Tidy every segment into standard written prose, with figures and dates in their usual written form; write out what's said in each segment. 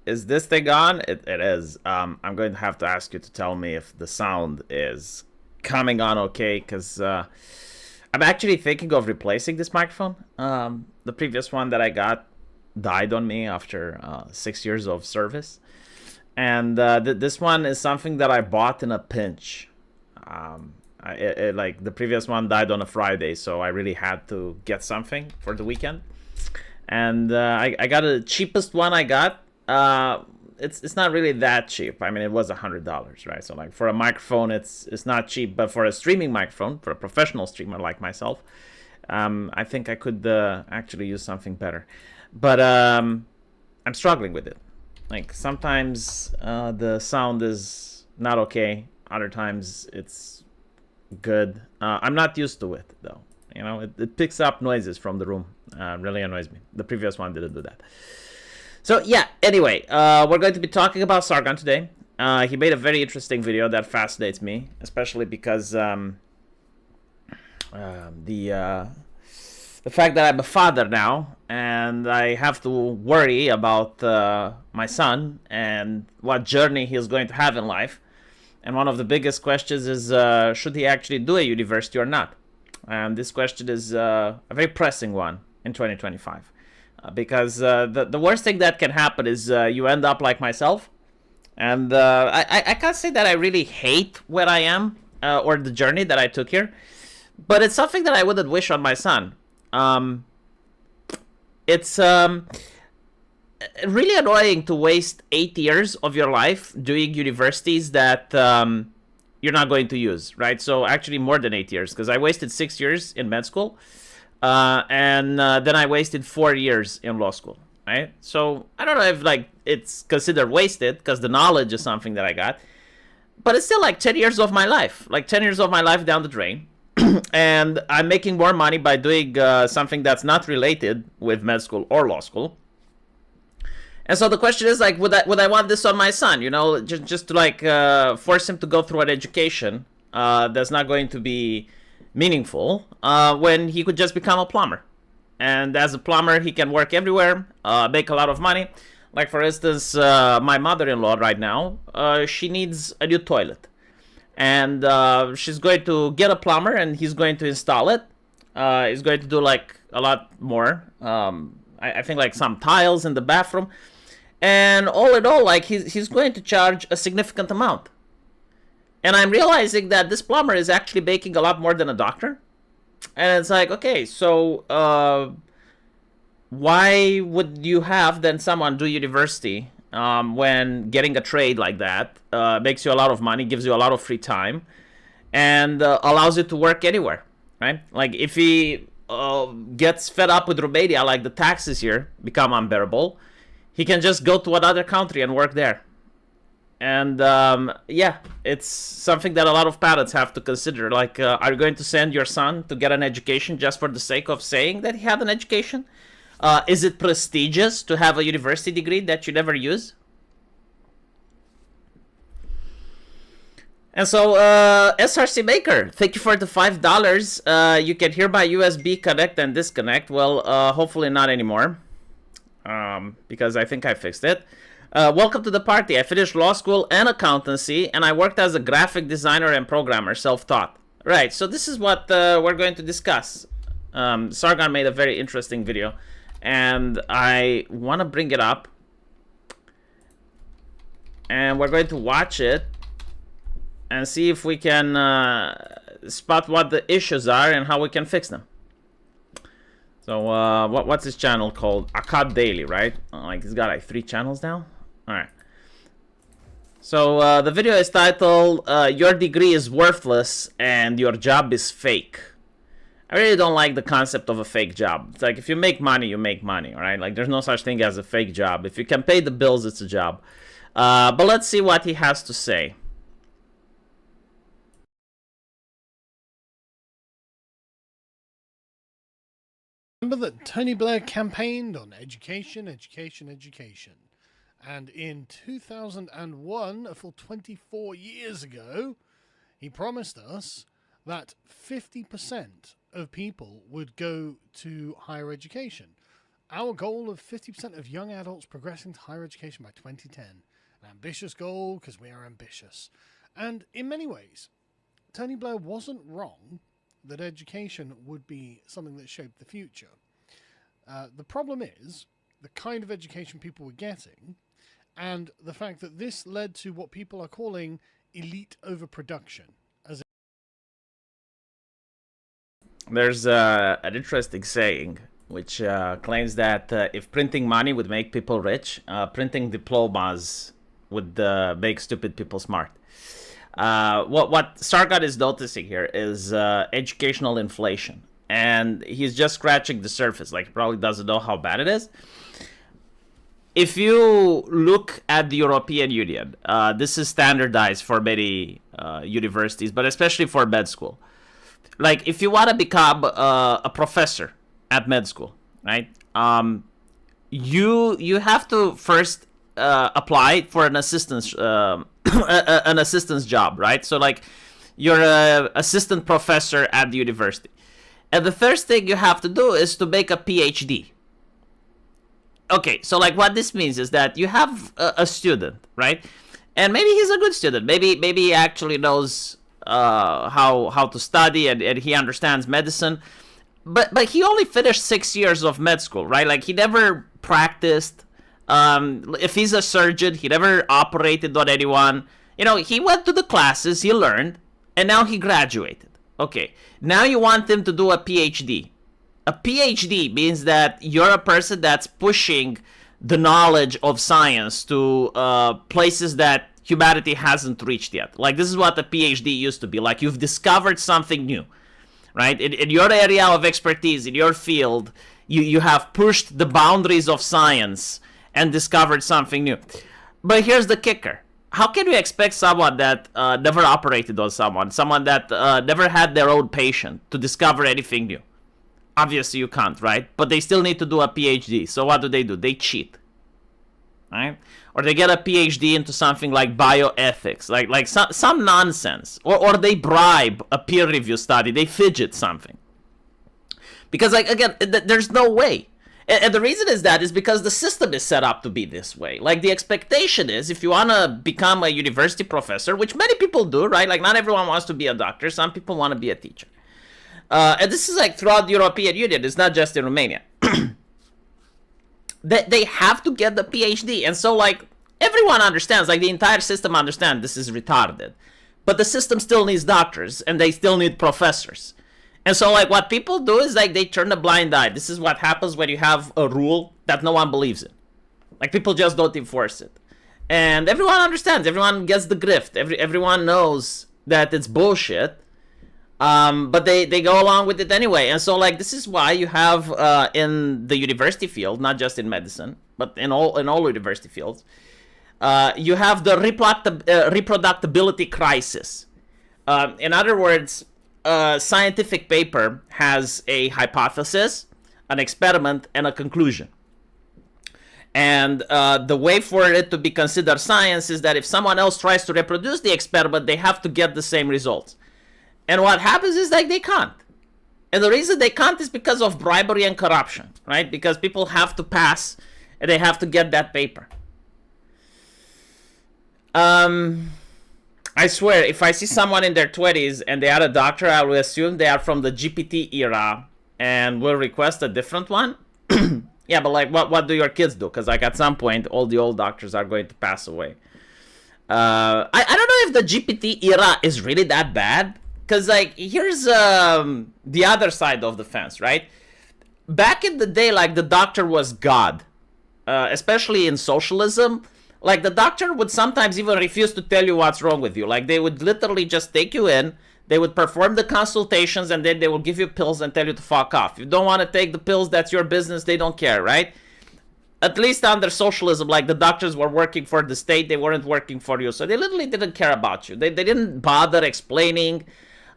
Is this thing on? It is. I'm going to have to ask you to tell me if the sound is coming on okay, because I'm actually thinking of replacing this microphone. The previous one that I got died on me after 6 years of service. And this one is something that I bought in a pinch. Like the previous one died on a Friday, so I really had to get something for the weekend. And I got the cheapest one I got. It's not really that cheap. I mean, it was $100, right? So like for a microphone, it's not cheap, but for a streaming microphone, for a professional streamer like myself, I think I could actually use something better. But I'm struggling with it. Like sometimes the sound is not okay. Other times it's good. I'm not used to it though. You know, it picks up noises from the room. Really annoys me. The previous one didn't do that. So yeah, anyway, we're going to be talking about Sargon today. He made a very interesting video that fascinates me, especially because the fact that I'm a father now and I have to worry about my son and what journey he's going to have in life. And one of the biggest questions is, should he actually do a university or not? And this question is a very pressing one in 2025. Because the worst thing that can happen is you end up like myself. And I can't say that I really hate where I am or the journey that I took here. But it's something that I wouldn't wish on my son. It's really annoying to waste 8 years of your life doing universities that you're not going to use, right? So actually more than 8 years, because I wasted 6 years in med school. And then I wasted 4 years in law school, right? So I don't know if like it's considered wasted because the knowledge is something that I got, but it's still like 10 years of my life, like 10 years of my life down the drain. And I'm making more money by doing something that's not related with med school or law school. And so the question is like, would I want this on my son? You know, just to like force him to go through an education that's not going to be meaningful when he could just become a plumber. And as a plumber, he can work everywhere, make a lot of money. Like for instance, my mother-in-law right now, she needs a new toilet. And she's going to get a plumber and he's going to install it. He's going to do like a lot more. I think like some tiles in the bathroom. And all in all, like he's going to charge a significant amount. And I'm realizing that this plumber is actually making a lot more than a doctor. And it's like, okay, so why would you have then someone do university when getting a trade like that makes you a lot of money, gives you a lot of free time, and allows you to work anywhere, right? Like if he gets fed up with Romania, like the taxes here become unbearable, he can just go to another country and work there. And yeah, it's something that a lot of parents have to consider. Like, are you going to send your son to get an education just for the sake of saying that he had an education? Is it prestigious to have a university degree that you never use? And so, SRC Maker, thank you for the $5. You can hear my USB connect and disconnect. Well, hopefully not anymore, because I think I fixed it. Welcome to the party. I finished law school and accountancy, and I worked as a graphic designer and programmer, self-taught. Right, so this is what we're going to discuss. Sargon made a very interesting video, and I want to bring it up. And we're going to watch it and see if we can spot what the issues are and how we can fix them. So what's his channel called? Akkad Daily, right? Like he's got like 3 channels now. All right. So the video is titled "Your degree is worthless and your job is fake." I really don't like the concept of a fake job. It's like if you make money, you make money, all right? Like there's no such thing as a fake job. If you can pay the bills, it's a job. But let's see what he has to say. Remember that Tony Blair campaigned on education, education, education. And in 2001, a full 24 years ago, he promised us that 50% of people would go to higher education. our goal of 50% of young adults progressing to higher education by 2010. An ambitious goal because we are ambitious. And in many ways, Tony Blair wasn't wrong that education would be something that shaped the future. The problem is the kind of education people were getting and the fact that this led to what people are calling elite overproduction. There's an interesting saying which claims that if printing money would make people rich, printing diplomas would make stupid people smart. What Sargon is noticing here is educational inflation, and he's just scratching the surface. Like, he probably doesn't know how bad it is. If you look at the European Union, this is standardized for many universities, but especially for med school. Like, if you want to become a professor at med school, right? You have to first apply for an assistant's job, right? So, like, you're an assistant professor at the university, and the first thing you have to do is to make a PhD. Okay, so, like, what this means is that you have a student, right? And maybe he's a good student. Maybe he actually knows how to study, and he understands medicine. But he only finished 6 years of med school, right? Like, he never practiced. If he's a surgeon, he never operated on anyone. You know, he went to the classes, he learned, and now he graduated. Okay, now you want him to do a PhD. A PhD means that you're a person that's pushing the knowledge of science to places that humanity hasn't reached yet. Like, this is what a PhD used to be. Like, you've discovered something new, right? In your area of expertise, in your field, you have pushed the boundaries of science and discovered something new. But here's the kicker. How can you expect someone that never operated on someone that never had their own patient, to discover anything new? Obviously you can't, right? But they still need to do a PhD. So what do? They cheat, right? Or they get a PhD into something like bioethics, like some nonsense. Or they bribe a peer review study. They fidget something. Because, like, again, there's no way. And the reason is because the system is set up to be this way. Like, the expectation is, if you want to become a university professor, which many people do, right? Like, not everyone wants to be a doctor. Some people want to be a teacher. And this is, like, throughout the European Union. It's not just in Romania. They have to get the PhD. And so, like, everyone understands, like, the entire system understands this is retarded. But the system still needs doctors, and they still need professors. And so, like, what people do is, like, they turn a blind eye. This is what happens when you have a rule that no one believes in. Like, people just don't enforce it. And everyone understands. Everyone gets the grift. Everyone knows that it's bullshit. But they go along with it anyway. And so, like, this is why you have in the university field, not just in medicine, but in all university fields, you have the reproducibility crisis. In other words, a scientific paper has a hypothesis, an experiment, and a conclusion. And the way for it to be considered science is that if someone else tries to reproduce the experiment, they have to get the same results. And what happens is, like, they can't. And the reason they can't is because of bribery and corruption, right? Because people have to pass and they have to get that paper. I swear, if I see someone in their 20s and they are a doctor, I will assume they are from the GPT era and will request a different one. Yeah, but, like, what do your kids do? Because, like, at some point, all the old doctors are going to pass away. I don't know if the GPT era is really that bad. Because, like, here's the other side of the fence, right? Back in the day, like, the doctor was God. Especially in socialism. Like, the doctor would sometimes even refuse to tell you what's wrong with you. Like, they would literally just take you in. They would perform the consultations, and then they will give you pills and tell you to fuck off. If you don't want to take the pills, that's your business. They don't care, right? At least under socialism, like, the doctors were working for the state. They weren't working for you. So they literally didn't care about you. They didn't bother explaining.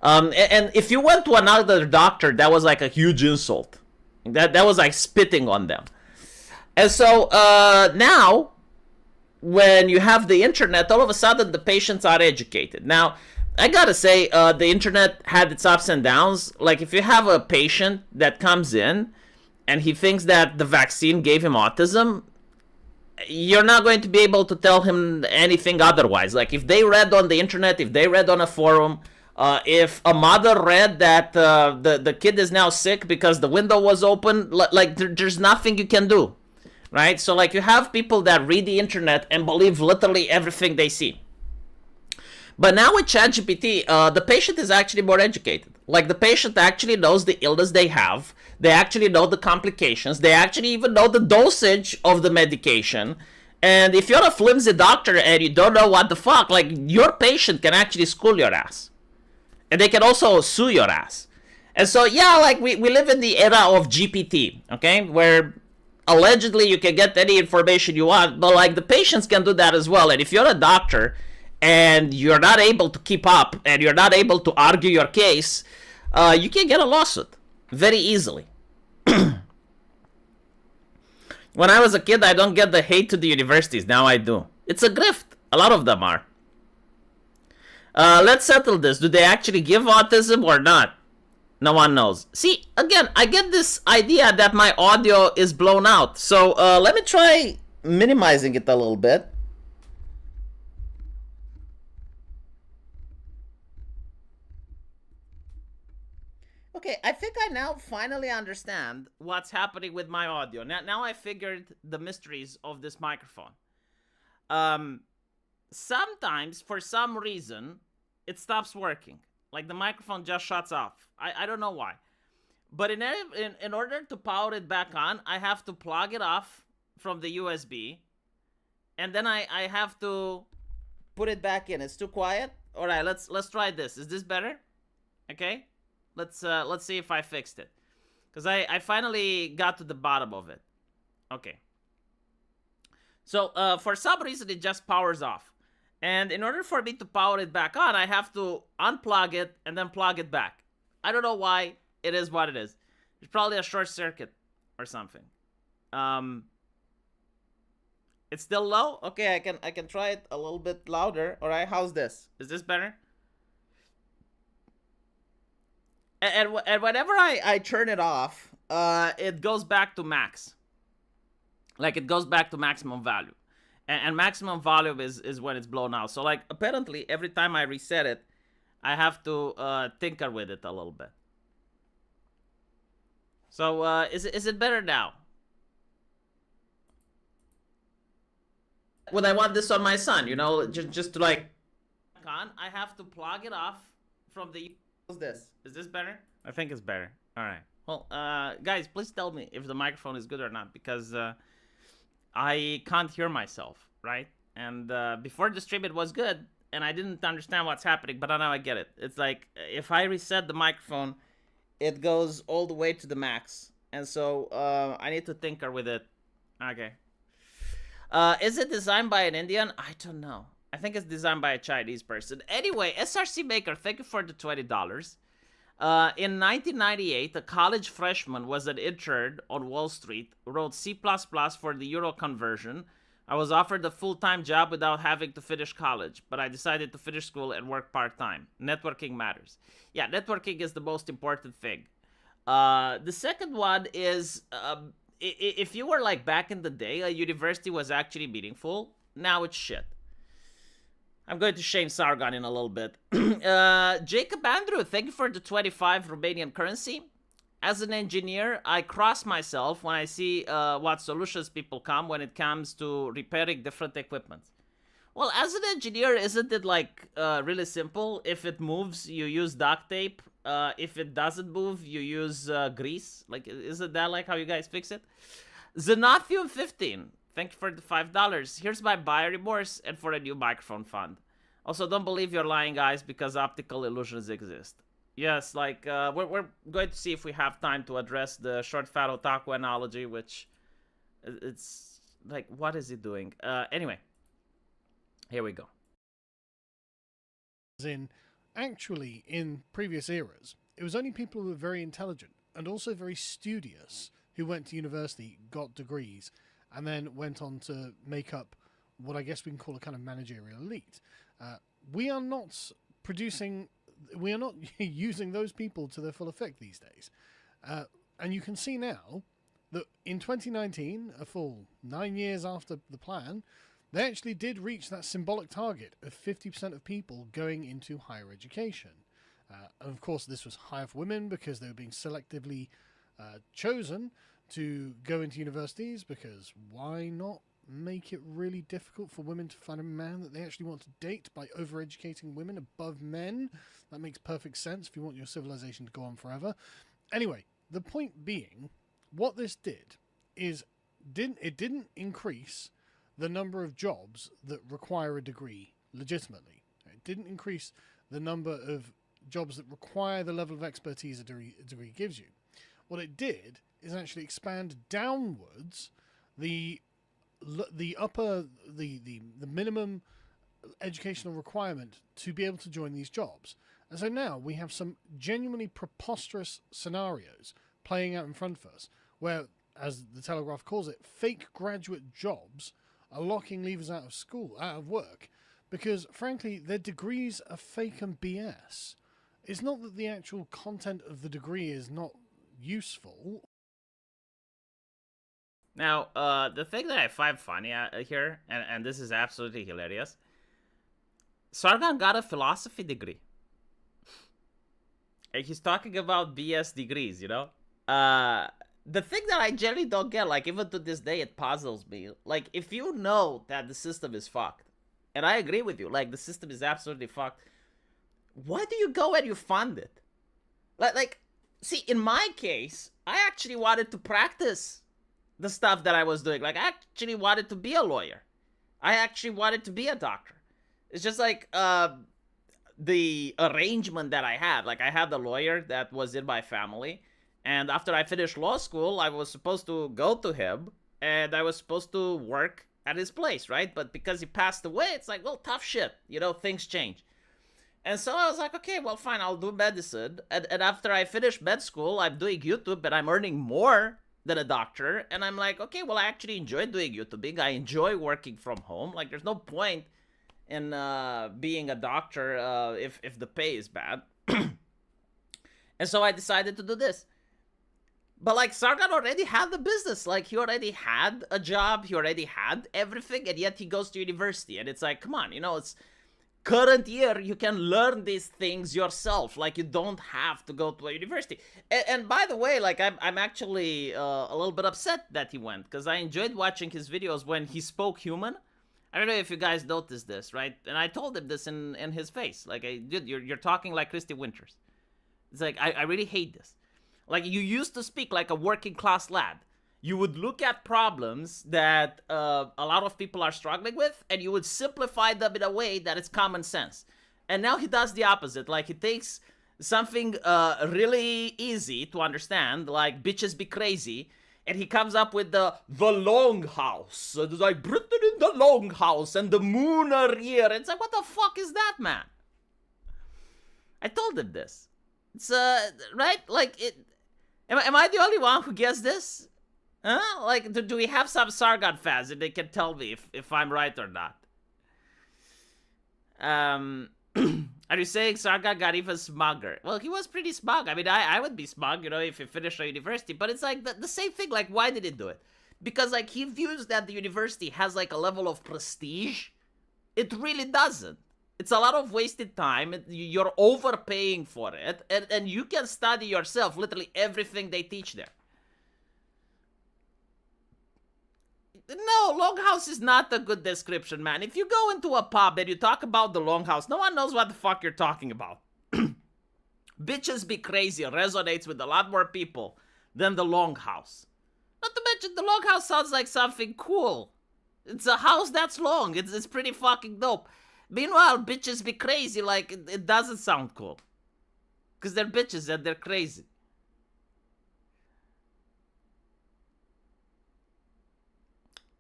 And if you went to another doctor, that was like a huge insult. That was like spitting on them. And so now, when you have the internet, all of a sudden the patients are educated. Now, I gotta say, the internet had its ups and downs. Like, if you have a patient that comes in and he thinks that the vaccine gave him autism, you're not going to be able to tell him anything otherwise. Like if they read on the internet, if they read on a forum, if a mother read that the kid is now sick because the window was open, like there's nothing you can do, right? So like you have people that read the internet and believe literally everything they see. But now with ChatGPT, the patient is actually more educated. Like the patient actually knows the illness they have. They actually know the complications. They actually even know the dosage of the medication. And if you're a flimsy doctor and you don't know what the fuck, like your patient can actually school your ass. And they can also sue your ass. And so, yeah, like we live in the era of GPT, okay? Where allegedly you can get any information you want, but like the patients can do that as well. And if you're a doctor and you're not able to keep up and you're not able to argue your case, you can get a lawsuit very easily. When I was a kid, I don't get the hate to the universities. Now I do. It's a grift. A lot of them are. Let's settle this. Do they actually give autism or not? No one knows. See, again, I get this idea that my audio is blown out. So let me try minimizing it a little bit. Okay, I think I now finally understand what's happening with my audio. Now I figured the mysteries of this microphone. Sometimes, for some reason, it stops working. Like the microphone just shuts off. I don't know why. But in order to power it back on, I have to plug it off from the USB. And then I have to put it back in. It's too quiet? Alright, let's try this. Is this better? Okay. Let's see if I fixed it. Because I finally got to the bottom of it. Okay. So, for some reason, it just powers off. And in order for me to power it back on, I have to unplug it and then plug it back. I don't know why. It is what it is. It's probably a short circuit or something. It's still low? Okay, I can try it a little bit louder. Alright, how's this? Is this better? And whenever I turn it off, it goes back to max. Like, it goes back to maximum value. And maximum volume is when it's blown out. So, like, apparently, every time I reset it, I have to tinker with it a little bit. So, is it better now? When I want this on my son, you know, just to, like, I have to plug it off from the... What's this? Is this better? I think it's better. All right. Well, guys, please tell me if the microphone is good or not, because I can't hear myself, right? And before the stream, it was good, and I didn't understand what's happening, but now I get it. It's like, if I reset the microphone, it goes all the way to the max. And so I need to tinker with it. Okay. Is it designed by an Indian? I don't know. I think it's designed by a Chinese person. Anyway, SRC Maker, thank you for the $20. In 1998, a college freshman was an intern on Wall Street, wrote C++ for the Euro conversion. I was offered a full-time job without having to finish college, but I decided to finish school and work part-time. Networking matters. Yeah, networking is the most important thing. The second one is, if you were like back in the day, a university was actually meaningful. Now it's shit. I'm going to shame Sargon in a little bit. Jacob Andrew, thank you for the 25 Romanian currency. As an engineer, I cross myself when I see what solutions people come when it comes to repairing different equipment. Well, as an engineer, isn't it like really simple? If it moves, you use duct tape. If it doesn't move, you use grease. Like, isn't that like how you guys fix it? Zenothium 15. Thank you for the $5. Here's my buyer remorse and for a new microphone fund. Also, don't believe you're lying, guys, because optical illusions exist. Yes, like, we're going to see if we have time to address the short fat otaku analogy, which it's like, what is he doing? Anyway, here we go. Actually, in previous eras, it was only people who were very intelligent and also very studious who went to university, got degrees, and then went on to make up what I guess we can call a kind of managerial elite. We are not using those people to their full effect these days. And you can see now that in 2019, a full 9 years after the plan, they actually did reach that symbolic target of 50% of people going into higher education. And of course, this was higher for women because they were being selectively chosen to go into universities, because why not make it really difficult for women to find a man that they actually want to date by overeducating women above men? That makes perfect sense if you want your civilization to go on forever. Anyway, the point being, what this did is it didn't increase the number of jobs that require a degree legitimately. It didn't increase the number of jobs that require the level of expertise a degree gives you. What it did is actually expand downwards the minimum educational requirement to be able to join these jobs. And so now we have some genuinely preposterous scenarios playing out in front of us, where, as the Telegraph calls it, fake graduate jobs are locking leavers out of work, because frankly their degrees are fake and BS. It's not that the actual content of the degree is not useful. Now, the thing that I find funny here, and this is absolutely hilarious, Sargon got a philosophy degree. And he's talking about BS degrees, you know? The thing that I generally don't get, like, even to this day, it puzzles me. Like, if you know that the system is fucked, and I agree with you, like, the system is absolutely fucked, why do you go and you fund it? Like, see, in my case, I actually wanted to practice the stuff that I was doing. Like, I actually wanted to be a lawyer. I actually wanted to be a doctor. It's just like, the arrangement that I had. Like, I had the lawyer that was in my family, and after I finished law school, I was supposed to go to him, and I was supposed to work at his place, right? But because he passed away, it's like, well, tough shit. You know, things change. And so I was like, okay, well, fine, I'll do medicine. And after I finished med school, I'm doing YouTube, and I'm earning more than a doctor. And I'm like, okay, well, I actually enjoy doing YouTubing. I enjoy working from home. Like, there's no point in being a doctor if the pay is bad. And so I decided to do this. But, like, Sargon already had the business. Like, he already had a job. He already had everything. And yet he goes to university. And it's like, come on, you know, it's current year. You can learn these things yourself. Like, you don't have to go to a university. And by the way, like, I'm actually a little bit upset that he went, because I enjoyed watching his videos when he spoke human. I don't know if you guys noticed this, right? And I told him this in his face. Like, dude, you're talking like Christy Winters. It's like, I really hate this. Like, you used to speak like a working class lad. You would look at problems that a lot of people are struggling with, and you would simplify them in a way that it's common sense. And now he does the opposite. Like, he takes something really easy to understand, like bitches be crazy, and he comes up with the longhouse. It's like, Britain in the longhouse, and the moon are here. It's like, what the fuck is that, man? I told him this. It's, right? Like, am I the only one who gets this? Huh? Like, do we have some Sargon fans and they can tell me if I'm right or not? Are you saying Sargon got even smugger? Well, he was pretty smug. I mean, I would be smug, you know, if he finished a university. But it's like the same thing. Like, why did he do it? Because, like, he views that the university has, like, a level of prestige. It really doesn't. It's a lot of wasted time. You're overpaying for it. And you can study yourself literally everything they teach there. No, longhouse is not a good description, man. If you go into a pub and you talk about the longhouse, no one knows what the fuck you're talking about. Bitches be crazy resonates with a lot more people than the longhouse. Not to mention, the longhouse sounds like something cool. It's a house that's long. It's pretty fucking dope. Meanwhile, bitches be crazy, like, it doesn't sound cool. Because they're bitches and they're crazy.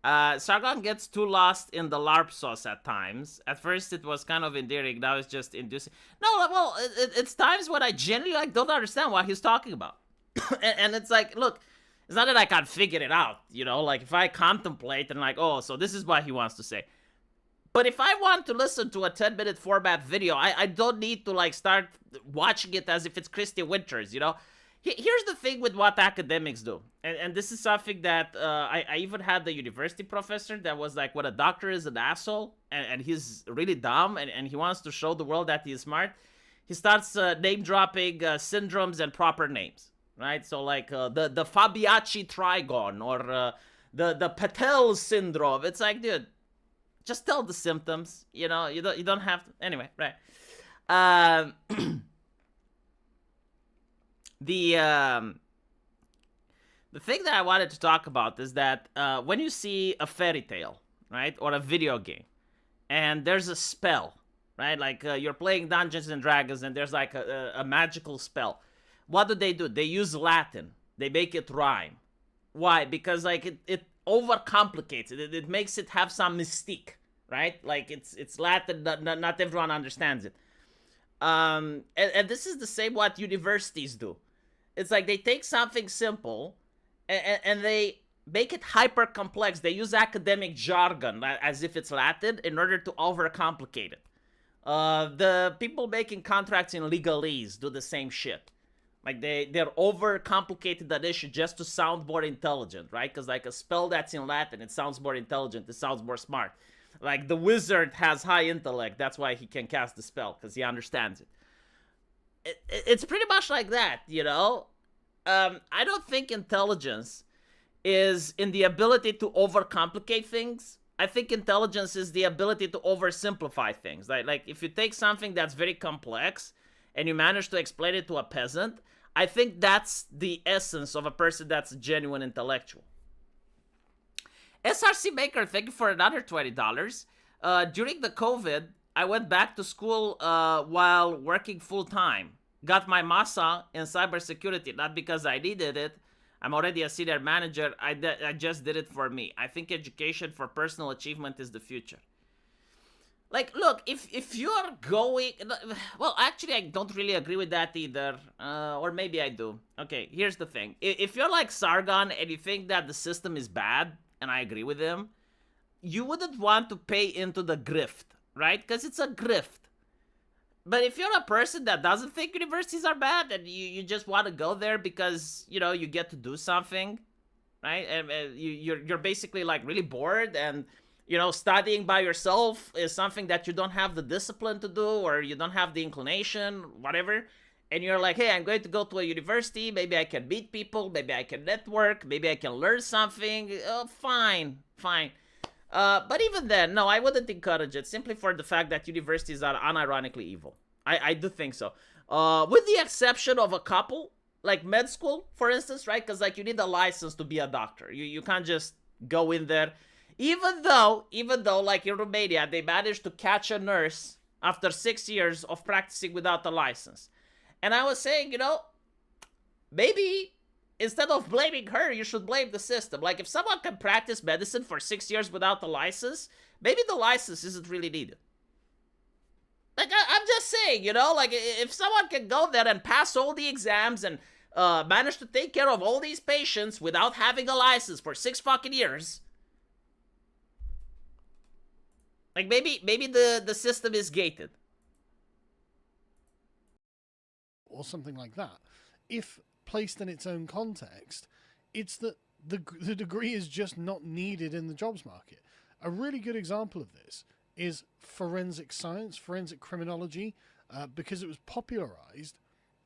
Sargon gets too lost in the LARP sauce at times. At first it was kind of endearing, now it's just inducing. No, well, it's times when I genuinely, like, don't understand what he's talking about. and it's like, look, it's not that I can't figure it out, you know? Like, if I contemplate and like, oh, so this is what he wants to say. But if I want to listen to a 10-minute format video, I don't need to, like, start watching it as if it's Christy Winters, you know? Here's the thing with what academics do, and this is something that I even had the university professor that was like, what a doctor is an asshole, and he's really dumb, and he wants to show the world that he's smart. He starts name dropping syndromes and proper names, right? So like the Fabiacci trigon, or the Patel syndrome. It's like, dude, just tell the symptoms. You know, you don't have to. Anyway, right? The thing that I wanted to talk about is that when you see a fairy tale, right, or a video game, and there's a spell, right, like you're playing Dungeons and Dragons, and there's like a magical spell. What do? They use Latin. They make it rhyme. Why? Because like it overcomplicates it. It makes it have some mystique, right? Like it's Latin. Not everyone understands it. And this is the same what universities do. It's like they take something simple and they make it hyper complex. They use academic jargon as if it's Latin in order to overcomplicate it. The people making contracts in legalese do the same shit. Like they're overcomplicated that issue just to sound more intelligent, right? Because like a spell that's in Latin, it sounds more intelligent. It sounds more smart. Like the wizard has high intellect. That's why he can cast the spell, because he understands it. It's pretty much like that, you know? I don't think intelligence is in the ability to overcomplicate things. I think intelligence is the ability to oversimplify things. Like if you take something that's very complex and you manage to explain it to a peasant, I think that's the essence of a person that's a genuine intellectual. SRC Maker, thank you for another $20. During the COVID, I went back to school while working full-time. Got my MASA in cybersecurity, not because I needed it. I'm already a senior manager. I just did it for me. I think education for personal achievement is the future. Like, look, if you're going... Well, actually, I don't really agree with that either. Or maybe I do. Okay, here's the thing. If you're like Sargon and you think that the system is bad, and I agree with him, you wouldn't want to pay into the grift, right? Because it's a grift. But if you're a person that doesn't think universities are bad and you just want to go there because, you know, you get to do something, right? And you're basically like really bored, and, you know, studying by yourself is something that you don't have the discipline to do, or you don't have the inclination, whatever. And you're like, hey, I'm going to go to a university. Maybe I can meet people. Maybe I can network. Maybe I can learn something. Fine. But even then, no, I wouldn't encourage it, simply for the fact that universities are unironically evil. I do think so. With the exception of a couple, like med school, for instance, right? Because like you need a license to be a doctor. You can't just go in there. Even though, like in Romania, they managed to catch a nurse after 6 years of practicing without a license. And I was saying, you know, maybe instead of blaming her, you should blame the system. Like, if someone can practice medicine for 6 years without a license, maybe the license isn't really needed. Like, I'm just saying, you know, like, if someone can go there and pass all the exams and manage to take care of all these patients without having a license for 6 fucking years, like, maybe the system is gated. Or something like that. If placed in its own context, it's that the degree is just not needed in the jobs market. A really good example of this is forensic science, forensic criminology, because it was popularized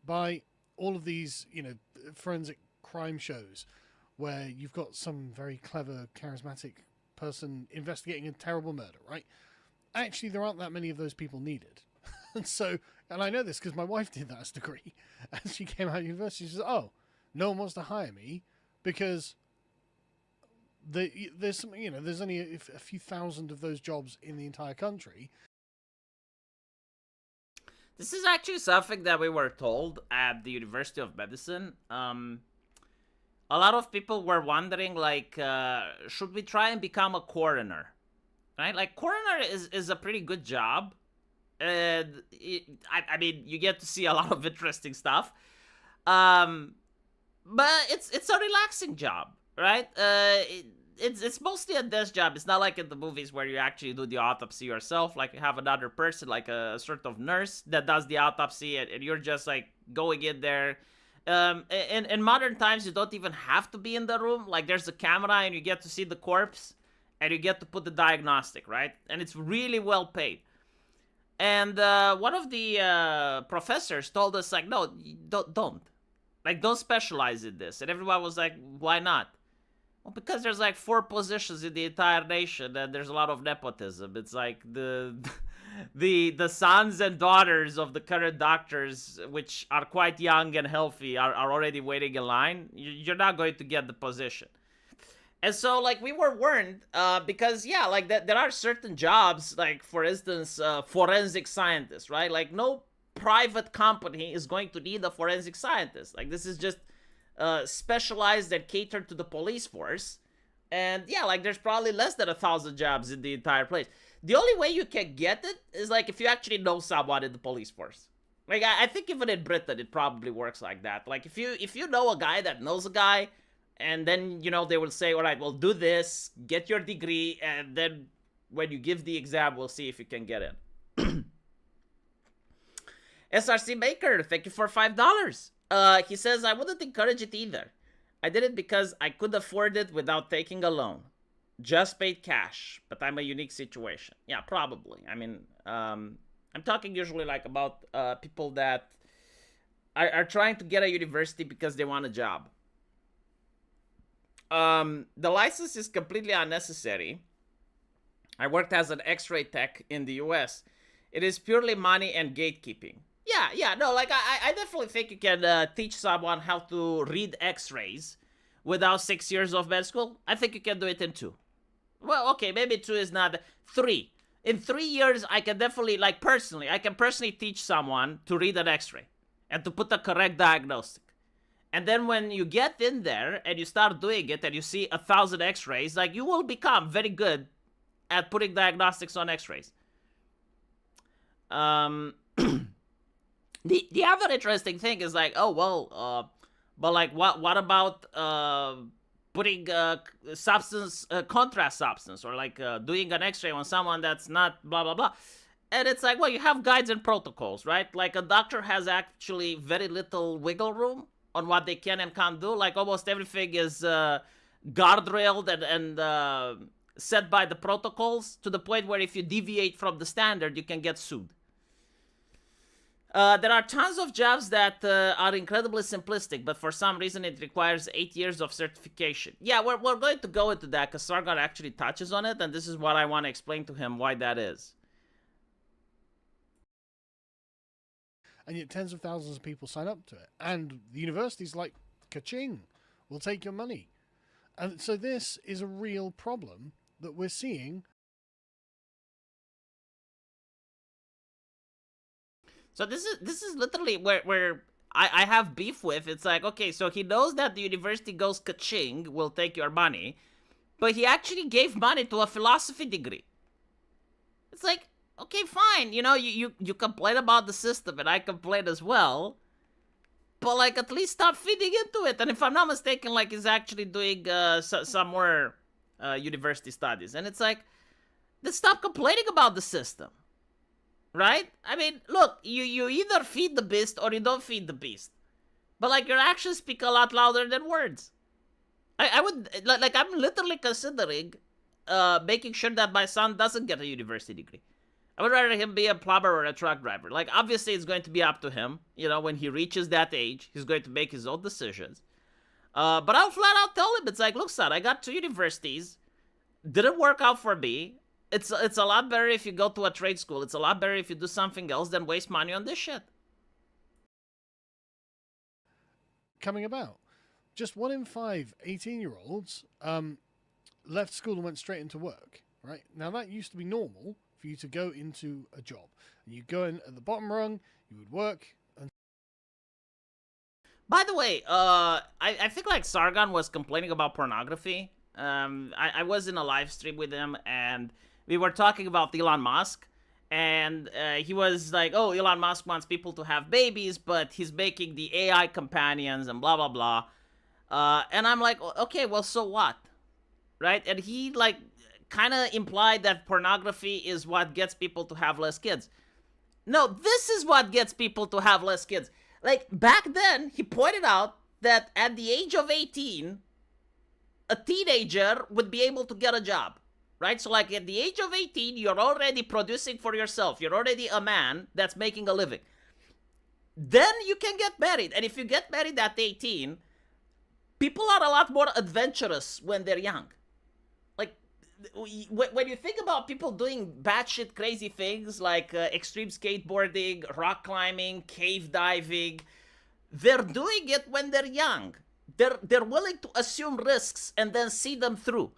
by all of these, you know, forensic crime shows where you've got some very clever, charismatic person investigating a terrible murder, right? Actually, there aren't that many of those people needed. And I know this because my wife did that as a degree. As she came out of university, she said, oh, no one wants to hire me because there's some, you know, there's only a few thousand of those jobs in the entire country. This is actually something that we were told at the University of Medicine. A lot of people were wondering, like, should we try and become a coroner? Right? Like, coroner is a pretty good job. I mean, you get to see a lot of interesting stuff. But it's a relaxing job, right? It's mostly a desk job. It's not like in the movies where you actually do the autopsy yourself. Like, you have another person, like a sort of nurse that does the autopsy, and you're just like going in there. In modern times, you don't even have to be in the room. Like, there's a camera and you get to see the corpse and you get to put the diagnostic, right? And it's really well paid. And one of the professors told us, like, no, don't. Like, don't specialize in this. And everyone was like, why not? Well, because there's like 4 positions in the entire nation and there's a lot of nepotism. It's like the sons and daughters of the current doctors, which are quite young and healthy, are already waiting in line. You're not going to get the position. And so, like, we were warned because, yeah, like, there are certain jobs, like, for instance, forensic scientists, right? Like, no private company is going to need a forensic scientist. Like, this is just specialized and catered to the police force. And, yeah, like, there's probably less than 1,000 jobs in the entire place. The only way you can get it is, like, if you actually know someone in the police force. Like, I think even in Britain, it probably works like that. Like, if you know a guy that knows a guy, and then, you know, they will say, all right, well, do this, get your degree, and then when you give the exam, we'll see if you can get in. SRC Maker, thank you for $5. He says, I wouldn't encourage it either. I did it because I could afford it without taking a loan. Just paid cash, but I'm a unique situation. Yeah, probably. I mean, I'm talking usually like about people that are trying to get a university because they want a job. The license is completely unnecessary. I worked as an X-ray tech in the US. It is purely money and gatekeeping. Yeah, no, like, I definitely think you can teach someone how to read X-rays without 6 years of med school. I think you can do it in 2. Well, okay, maybe 2 is not... 3. In 3 years, I can definitely, like, I can personally teach someone to read an X-ray and to put the correct diagnostic. And then when you get in there and you start doing it and you see 1,000 X-rays, like, you will become very good at putting diagnostics on X-rays. The other interesting thing is, like, oh, well, but, like, what about putting contrast substance, or, like, doing an X-ray on someone that's not blah, blah, blah. And it's like, well, you have guides and protocols, right? Like, a doctor has actually very little wiggle room on what they can and can't do. Like, almost everything is guardrailed and set by the protocols, to the point where if you deviate from the standard, you can get sued. There are tons of jobs that are incredibly simplistic, but for some reason it requires 8 years of certification. Yeah, we're going to go into that because Sargon actually touches on it, and this is what I want to explain to him why that is. And yet tens of thousands of people sign up to it. And the university's like, ka-ching, we'll take your money. And so this is a real problem that we're seeing. So this is literally where I have beef with. It's like, okay, so he knows that the university goes ka-ching, will take your money, but he actually gave money to a philosophy degree. It's like, okay, fine, you know, you complain about the system, and I complain as well, but, like, at least stop feeding into it. And if I'm not mistaken, like, he's actually doing some more university studies, and it's like, then stop complaining about the system. Right? I mean, look, you either feed the beast or you don't feed the beast. But, like, your actions speak a lot louder than words. I would, like, I'm literally considering making sure that my son doesn't get a university degree. I would rather him be a plumber or a truck driver. Like, obviously, it's going to be up to him. You know, when he reaches that age, he's going to make his own decisions. But I'll flat out tell him, it's like, look, son, I got 2 universities. Didn't work out for me. It's a lot better if you go to a trade school. It's a lot better if you do something else than waste money on this shit. Coming about. Just 1 in 5 18-year-olds left school and went straight into work, right? Now, that used to be normal for you to go into a job. And you go in at the bottom rung, you would work. And by the way, I think, like, Sargon was complaining about pornography. I was in a live stream with him, and we were talking about Elon Musk, and he was like, oh, Elon Musk wants people to have babies, but he's making the AI companions and blah, blah, blah. And I'm like, okay, well, so what? Right? And he, like, kind of implied that pornography is what gets people to have less kids. No, this is what gets people to have less kids. Like back then, he pointed out that at the age of 18, a teenager would be able to get a job, right? So like at the age of 18, you're already producing for yourself. You're already a man that's making a living. Then you can get married. And if you get married at 18, people are a lot more adventurous when they're young. Like when you think about people doing batshit crazy things like extreme skateboarding, rock climbing, cave diving, they're doing it when they're young. They're willing to assume risks and then see them through.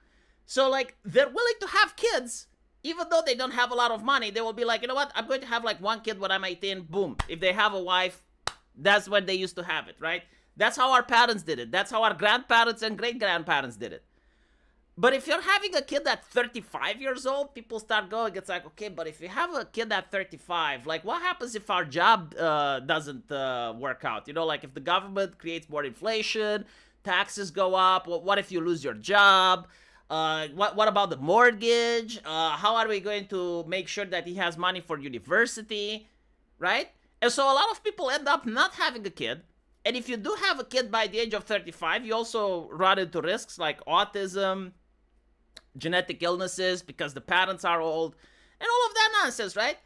So like they're willing to have kids even though they don't have a lot of money. They will be like, you know what? I'm going to have like one kid when I'm 18. Boom. If they have a wife, that's when they used to have it, right? That's how our parents did it. That's how our grandparents and great-grandparents did it. But if you're having a kid at 35 years old, people start going, it's like, okay, but if you have a kid at 35, like what happens if our job doesn't work out? You know, like if the government creates more inflation, taxes go up, what if you lose your job? What about the mortgage? How are we going to make sure that he has money for university, right? And so a lot of people end up not having a kid. And if you do have a kid by the age of 35, you also run into risks like autism, genetic illnesses because the parents are old, and all of that nonsense, right?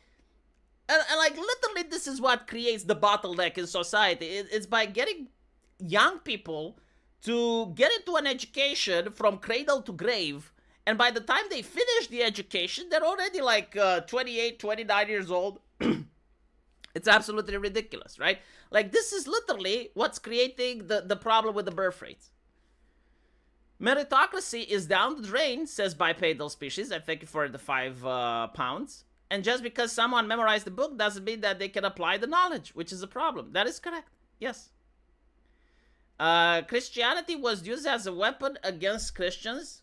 And like literally this is what creates the bottleneck in society. It's by getting young people to get into an education from cradle to grave, and by the time they finish the education, they're already like 28, 29 years old. It's absolutely ridiculous, right? Like this is literally what's creating the problem with the birth rates. Meritocracy is down the drain, says bipedal species. I thank you for the £5. And just because someone memorized the book doesn't mean that they can apply the knowledge, which is a problem. That is correct. Yes. Christianity was used as a weapon against Christians.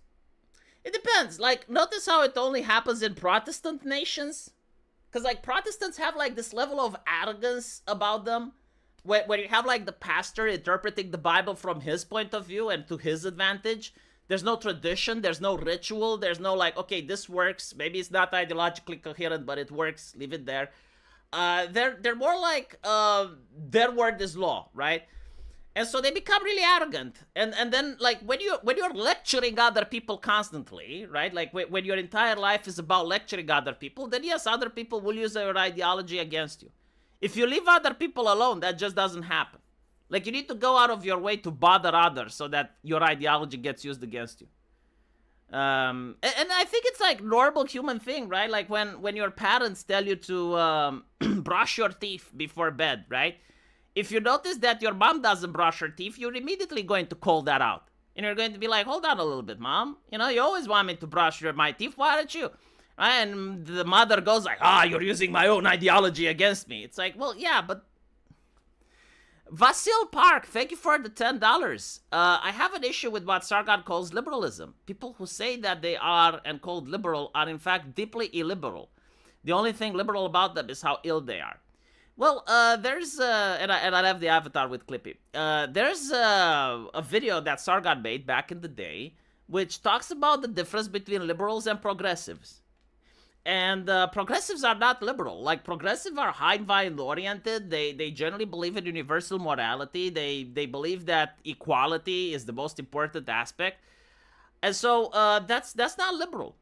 It depends. Like, notice how it only happens in Protestant nations. Because, like, Protestants have, like, this level of arrogance about them. Where you have, like, the pastor interpreting the Bible from his point of view and to his advantage. There's no tradition. There's no ritual. There's no, like, okay, this works. Maybe it's not ideologically coherent, but it works. Leave it there. They're more like their word is law, right? And so they become really arrogant. And then, like, when you're lecturing other people constantly, right? Like, when your entire life is about lecturing other people, then yes, other people will use your ideology against you. If you leave other people alone, that just doesn't happen. Like, you need to go out of your way to bother others so that your ideology gets used against you. And I think it's like normal human thing, right? Like when your parents tell you to brush your teeth before bed, right? If you notice that your mom doesn't brush her teeth, you're immediately going to call that out. And you're going to be like, hold on a little bit, mom. You know, you always want me to brush my teeth. Why don't you? And the mother goes like, you're using my own ideology against me. It's like, well, yeah, but... Vasil Park, thank you for the $10. I have an issue with what Sargon calls liberalism. People who say that they are and called liberal are in fact deeply illiberal. The only thing liberal about them is how ill they are. Well, there's, and I have the avatar with Clippy. There's a video that Sargon made back in the day, which talks about the difference between liberals and progressives. And progressives are not liberal. Like, progressives are Hindvine oriented. They generally believe in universal morality. They believe that equality is the most important aspect. And so that's not liberal.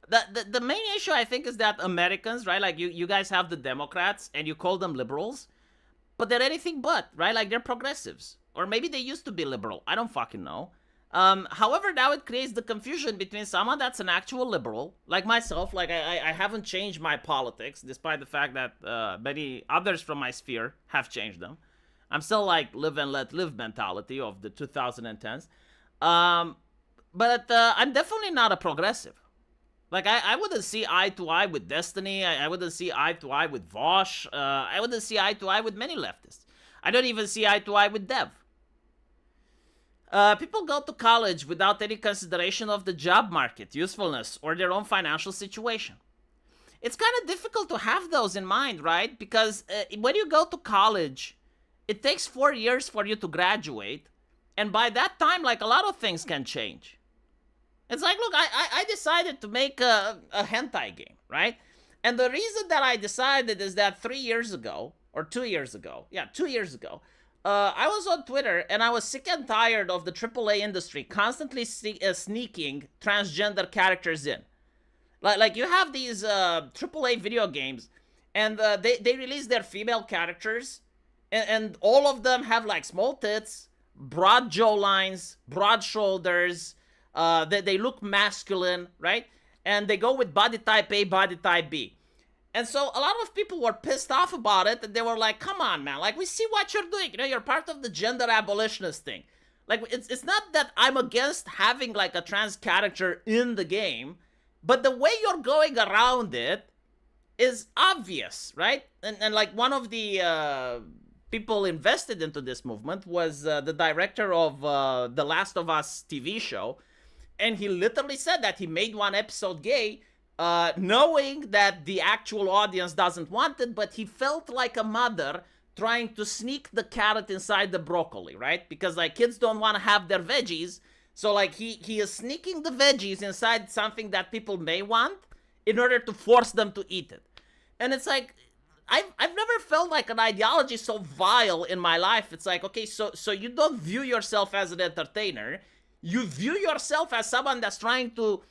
The main issue, I think, is that Americans, right? Like, you guys have the Democrats, and you call them liberals. But they're anything but, right? Like, they're progressives. Or maybe they used to be liberal. I don't fucking know. However, now it creates the confusion between someone that's an actual liberal, like myself. Like, I haven't changed my politics, despite the fact that many others from my sphere have changed them. I'm still, like, live and let live mentality of the 2010s. But I'm definitely not a progressive. Like, I wouldn't see eye to eye with Destiny. I wouldn't see eye to eye with Vosh. I wouldn't see eye to eye with many leftists. I don't even see eye to eye with Dev. People go to college without any consideration of the job market, usefulness, or their own financial situation. It's kind of difficult to have those in mind, right? Because when you go to college, it takes 4 years for you to graduate. And by that time, like, a lot of things can change. It's like, look, I decided to make a hentai game, right? And the reason that I decided is that 3 years ago, or 2 years ago, yeah, 2 years ago, I was on Twitter and I was sick and tired of the AAA industry constantly sneaking transgender characters in. Like you have these AAA video games, and they release their female characters, and all of them have like small tits, broad jaw lines, broad shoulders. They look masculine, right? And they go with body type A, body type B. And so a lot of people were pissed off about it, and they were like, come on, man, like, we see what you're doing. You know, you're part of the gender abolitionist thing. Like, it's not that I'm against having, like, a trans character in the game, but the way you're going around it is obvious, right? And like, one of the people invested into this movement was the director of the Last of Us TV show, and he literally said that he made one episode gay, knowing that the actual audience doesn't want it, but he felt like a mother trying to sneak the carrot inside the broccoli, right? Because like kids don't want to have their veggies, so like he is sneaking the veggies inside something that people may want in order to force them to eat it. And it's like, I've never felt like an ideology so vile in my life. It's like, okay, so you don't view yourself as an entertainer, you view yourself as someone that's trying to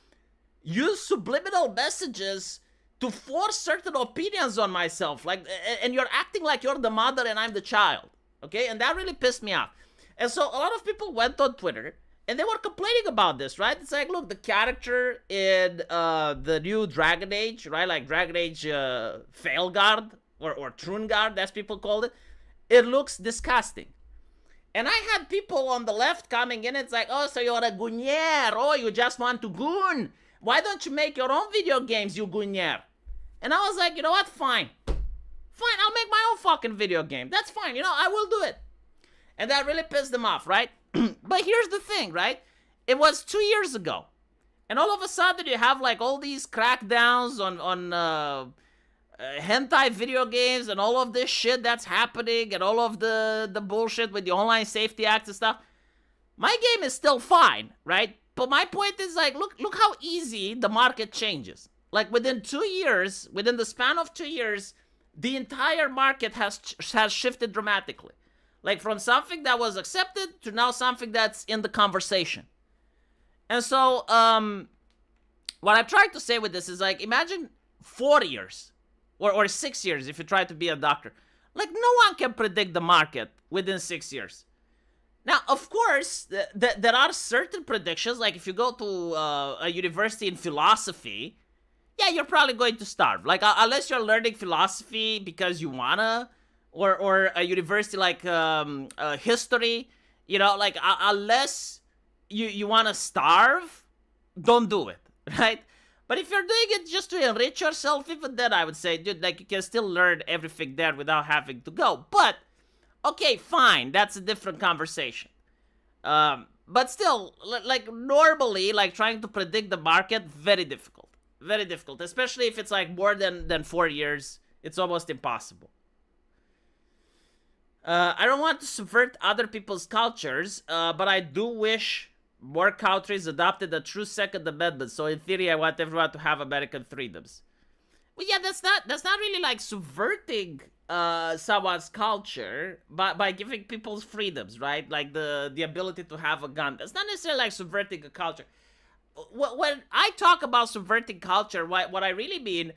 use subliminal messages to force certain opinions on myself, like, and you're acting like you're the mother and I'm the child, okay? And that really pissed me off. And so a lot of people went on Twitter and they were complaining about this, right? It's like, look, the character in the new Dragon Age, right? Like Dragon Age Failguard or Troonguard, as people called it, it looks disgusting. And I had people on the left coming in, it's like, oh, so you're a goonier, oh, you just want to goon. Why don't you make your own video games, you goonier? And I was like, you know what, fine. Fine, I'll make my own fucking video game. That's fine, you know, I will do it. And that really pissed them off, right? But here's the thing, right? It was 2 years ago. And all of a sudden you have like all these crackdowns on hentai video games and all of this shit that's happening and all of the bullshit with the Online Safety Act and stuff. My game is still fine, right? But my point is like, look how easy the market changes. Like within 2 years, within the span of 2 years, the entire market has shifted dramatically. Like from something that was accepted to now something that's in the conversation. And so, what I'm trying to say with this is like, imagine 4 years or 6 years if you try to be a doctor. Like no one can predict the market within 6 years. Now, of course, there are certain predictions, like if you go to a university in philosophy, yeah, you're probably going to starve. Like, unless you're learning philosophy because you wanna, or a university like history, you know, like, unless you wanna starve, don't do it, right? But if you're doing it just to enrich yourself, even then, I would say, dude, like, you can still learn everything there without having to go. But okay, fine, that's a different conversation. But still, like, normally, like, trying to predict the market, very difficult. Very difficult, especially if it's, like, more than 4 years. It's almost impossible. I don't want to subvert other people's cultures, but I do wish more countries adopted a true Second Amendment. So in theory, I want everyone to have American freedoms. Well, yeah, that's not really, like, subverting someone's culture by giving people's freedoms, right? Like the ability to have a gun. That's not necessarily like subverting a culture. When I talk about subverting culture, what I really mean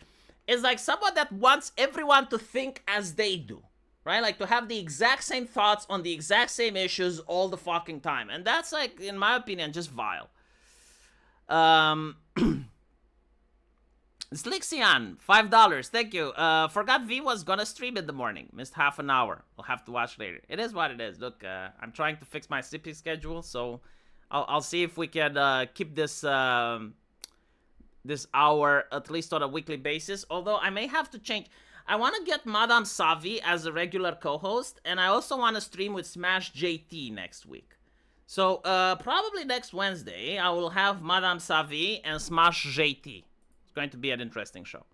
is like someone that wants everyone to think as they do, right? Like to have the exact same thoughts on the exact same issues all the fucking time. And that's like, in my opinion, just vile. Slixian, $5. Thank you. Forgot V was gonna stream in the morning. Missed half an hour. I'll have to watch later. It is what it is. Look, I'm trying to fix my sleeping schedule, so I'll see if we can keep this this hour at least on a weekly basis. Although I may have to change. I want to get Madame Savi as a regular co-host, and I also want to stream with Smash JT next week. So probably next Wednesday I will have Madame Savi and Smash JT. It's going to be an interesting show.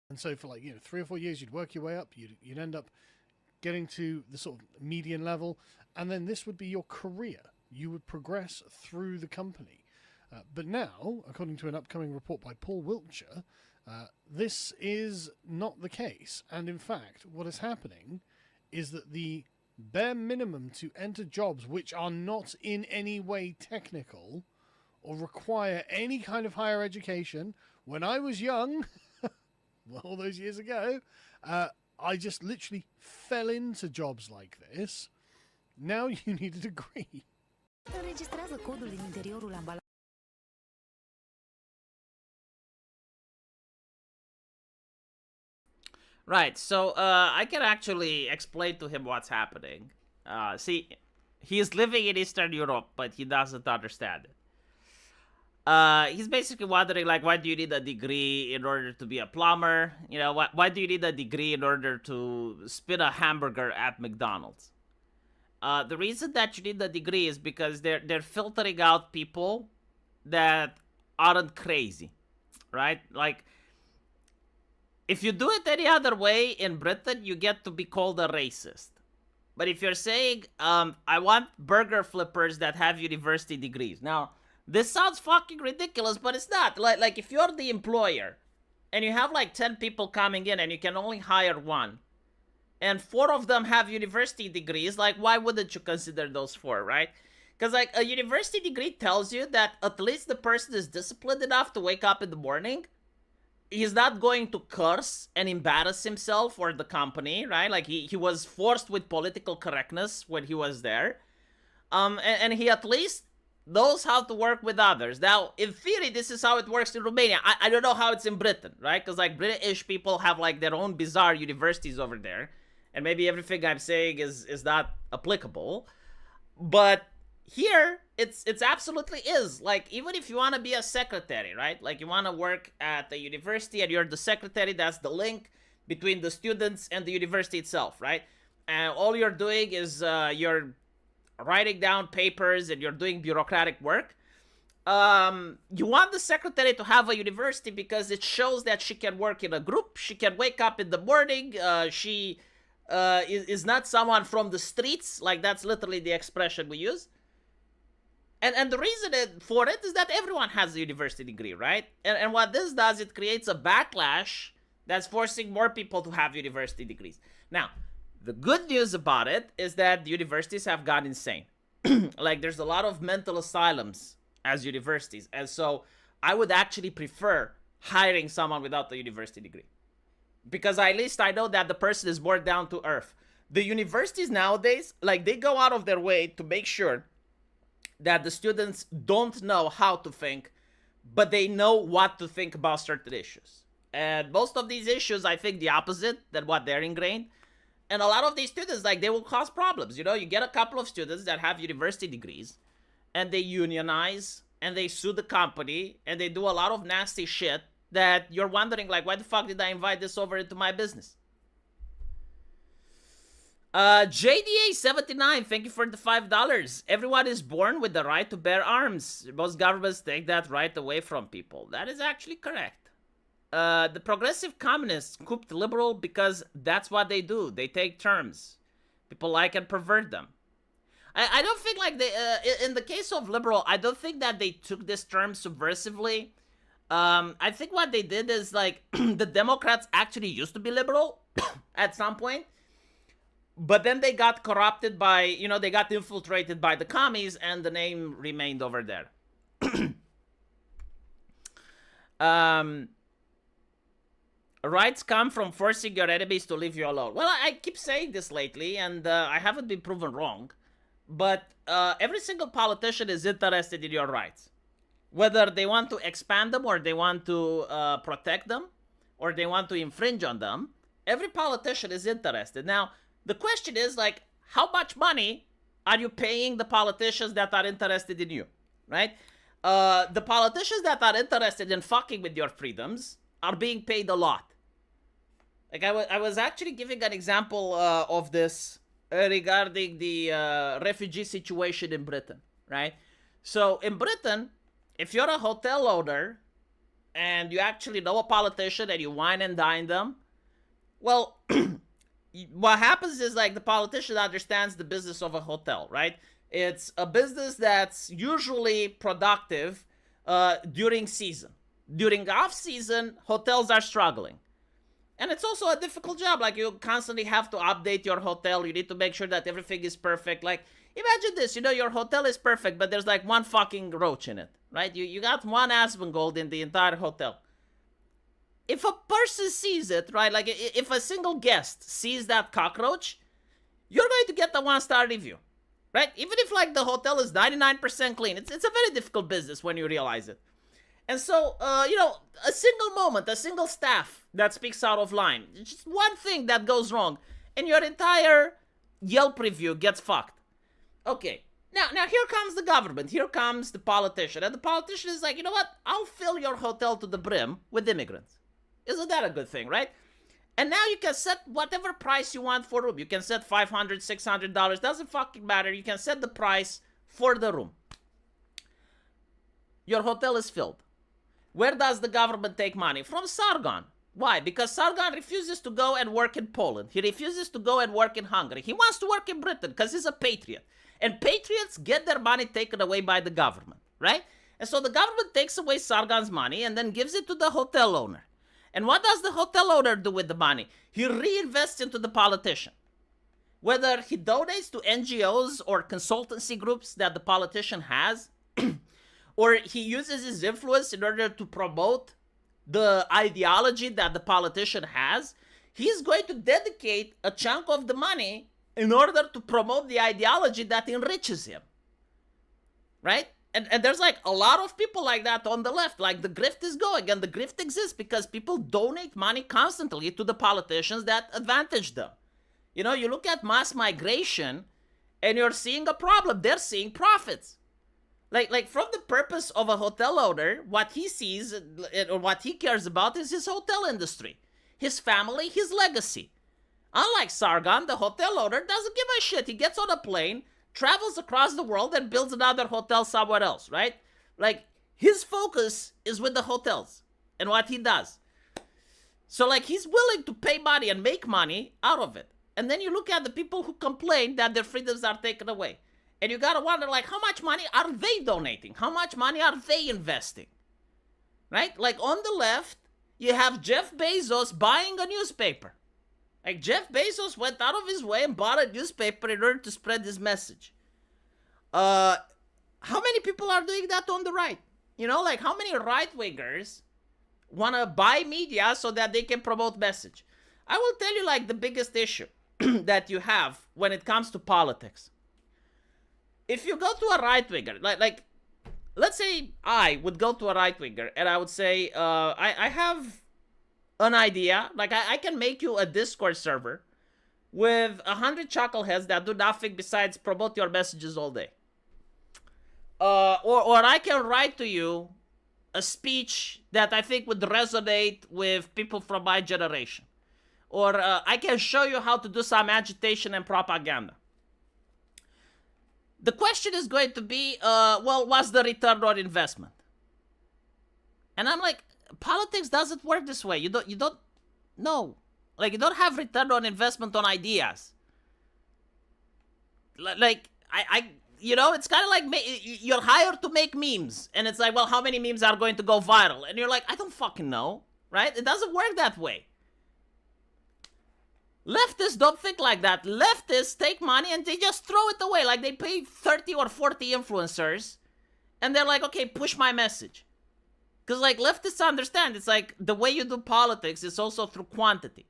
And so for like 3 or 4 years, you'd work your way up. You'd end up getting to the sort of median level, and then this would be your career. You would progress through the company. But now, according to an upcoming report by Paul Wiltshire, this is not the case. And in fact, what is happening is that the bare minimum to enter jobs which are not in any way technical or require any kind of higher education, when I was young, all those years ago, I just literally fell into jobs like this. Now you need a degree. Înregistrează codul din interiorul ambalajului. Right, so I can actually explain to him what's happening. See, he's living in Eastern Europe, but he doesn't understand it. He's basically wondering, like, why do you need a degree in order to be a plumber? You know, why do you need a degree in order to spin a hamburger at McDonald's? The reason that you need a degree is because they're filtering out people that aren't crazy, right? Like, if you do it any other way in Britain, you get to be called a racist. But if you're saying, I want burger flippers that have university degrees. Now, this sounds fucking ridiculous, but it's not. Like if you're the employer, and you have like 10 people coming in, and you can only hire one, and 4 of them have university degrees, like, why wouldn't you consider those 4, right? Because, like, a university degree tells you that at least the person is disciplined enough to wake up in the morning. He's not going to curse and embarrass himself or the company, right? Like, he was forced with political correctness when he was there. And he at least knows how to work with others. Now, in theory, this is how it works in Romania. I don't know how it's in Britain, right? Because, like, British people have, like, their own bizarre universities over there. And maybe everything I'm saying is not applicable. But here, it's absolutely is. Like, even if you want to be a secretary, right? Like, you want to work at the university and you're the secretary, that's the link between the students and the university itself, right? And all you're doing is you're writing down papers and you're doing bureaucratic work. You want the secretary to have a university because it shows that she can work in a group. She can wake up in the morning. She is not someone from the streets. Like, that's literally the expression we use. And the reason for it is that everyone has a university degree, right? And what this does, it creates a backlash that's forcing more people to have university degrees. Now, the good news about it is that the universities have gone insane. Like, there's a lot of mental asylums as universities. And so I would actually prefer hiring someone without a university degree. Because at least I know that the person is more down to earth. The universities nowadays, like, they go out of their way to make sure that the students don't know how to think, but they know what to think about certain issues. And most of these issues, I think the opposite than what they're ingrained. And a lot of these students, like, they will cause problems. You know, you get a couple of students that have university degrees, and they unionize, and they sue the company, and they do a lot of nasty shit that you're wondering, like, why the fuck did I invite this over into my business? JDA79, thank you for the $5. Everyone is born with the right to bear arms. Most governments take that right away from people. That is actually correct. The progressive communists cooped liberal because that's what they do. They take terms. People like and pervert them. I don't think, like, they, in the case of liberal, I don't think that they took this term subversively. I think what they did is, like, the Democrats actually used to be liberal at some point. But then they got corrupted by, you know, they got infiltrated by the commies, and the name remained over there. Rights come from forcing your enemies to leave you alone. Well, I keep saying this lately, and I haven't been proven wrong. But every single politician is interested in your rights. Whether they want to expand them, or they want to protect them, or they want to infringe on them, every politician is interested. Now, the question is, like, how much money are you paying the politicians that are interested in you, right? The politicians that are interested in fucking with your freedoms are being paid a lot. Like, I was actually giving an example of this regarding the refugee situation in Britain, right? So, in Britain, if you're a hotel owner and you actually know a politician and you wine and dine them, well, what happens is, like, the politician understands the business of a hotel, right? It's a business that's usually productive during season. During off season, hotels are struggling. And it's also a difficult job. Like, you constantly have to update your hotel. You need to make sure that everything is perfect. Like, imagine this, your hotel is perfect, but there's like one fucking roach in it, right? You got one Asmongold in the entire hotel. If a person sees it, right, like if a single guest sees that cockroach, you're going to get the 1-star review, right? Even if like the hotel is 99% clean, it's a very difficult business when you realize it. And so, a single moment, a single staff that speaks out of line, just one thing that goes wrong, and your entire Yelp review gets fucked. Okay, now here comes the government, here comes the politician, and the politician is like, you know what? I'll fill your hotel to the brim with immigrants. Isn't that a good thing, right? And now you can set whatever price you want for a room. You can set $500, $600, doesn't fucking matter. You can set the price for the room. Your hotel is filled. Where does the government take money? From Sargon. Why? Because Sargon refuses to go and work in Poland. He refuses to go and work in Hungary. He wants to work in Britain because he's a patriot. And patriots get their money taken away by the government, right? And so the government takes away Sargon's money and then gives it to the hotel owner. And what does the hotel owner do with the money? He reinvests into the politician. Whether he donates to NGOs or consultancy groups that the politician has, or he uses his influence in order to promote the ideology that the politician has, he's going to dedicate a chunk of the money in order to promote the ideology that enriches him. Right? And there's like a lot of people like that on the left. Like, the grift is going, and the grift exists because people donate money constantly to the politicians that advantage them. You look at mass migration and you're seeing a problem. They're seeing profits. Like from the purpose of a hotel owner, what he sees or what he cares about is his hotel industry, his family, his legacy. Unlike Sargon, the hotel owner doesn't give a shit. He gets on a plane, travels across the world, and builds another hotel somewhere else, right? Like, his focus is with the hotels and what he does. So, like, he's willing to pay money and make money out of it. And then you look at the people who complain that their freedoms are taken away. And you gotta wonder, like, how much money are they donating? How much money are they investing? Right? Like, on the left, you have Jeff Bezos buying a newspaper. Like, Jeff Bezos went out of his way and bought a newspaper in order to spread his message. How many people are doing that on the right? Like, how many right-wingers want to buy media so that they can promote message? I will tell you, like, the biggest issue that you have when it comes to politics. If you go to a right-winger, like let's say I would go to a right-winger and I would say, I have an idea. Like, I can make you a Discord server with 100 chuckleheads that do nothing besides promote your messages all day. Or I can write to you a speech that I think would resonate with people from my generation. Or I can show you how to do some agitation and propaganda. The question is going to be, what's the return on investment? And I'm like, politics doesn't work this way. You don't no. Like, you don't have return on investment on ideas. Like, it's kind of like you're hired to make memes. And it's like, well, how many memes are going to go viral? And you're like, I don't fucking know, right? It doesn't work that way. Leftists don't think like that. Leftists take money and they just throw it away. Like, they pay 30 or 40 influencers and they're like, okay, push my message. Because, like, leftists understand, it's like the way you do politics is also through quantity.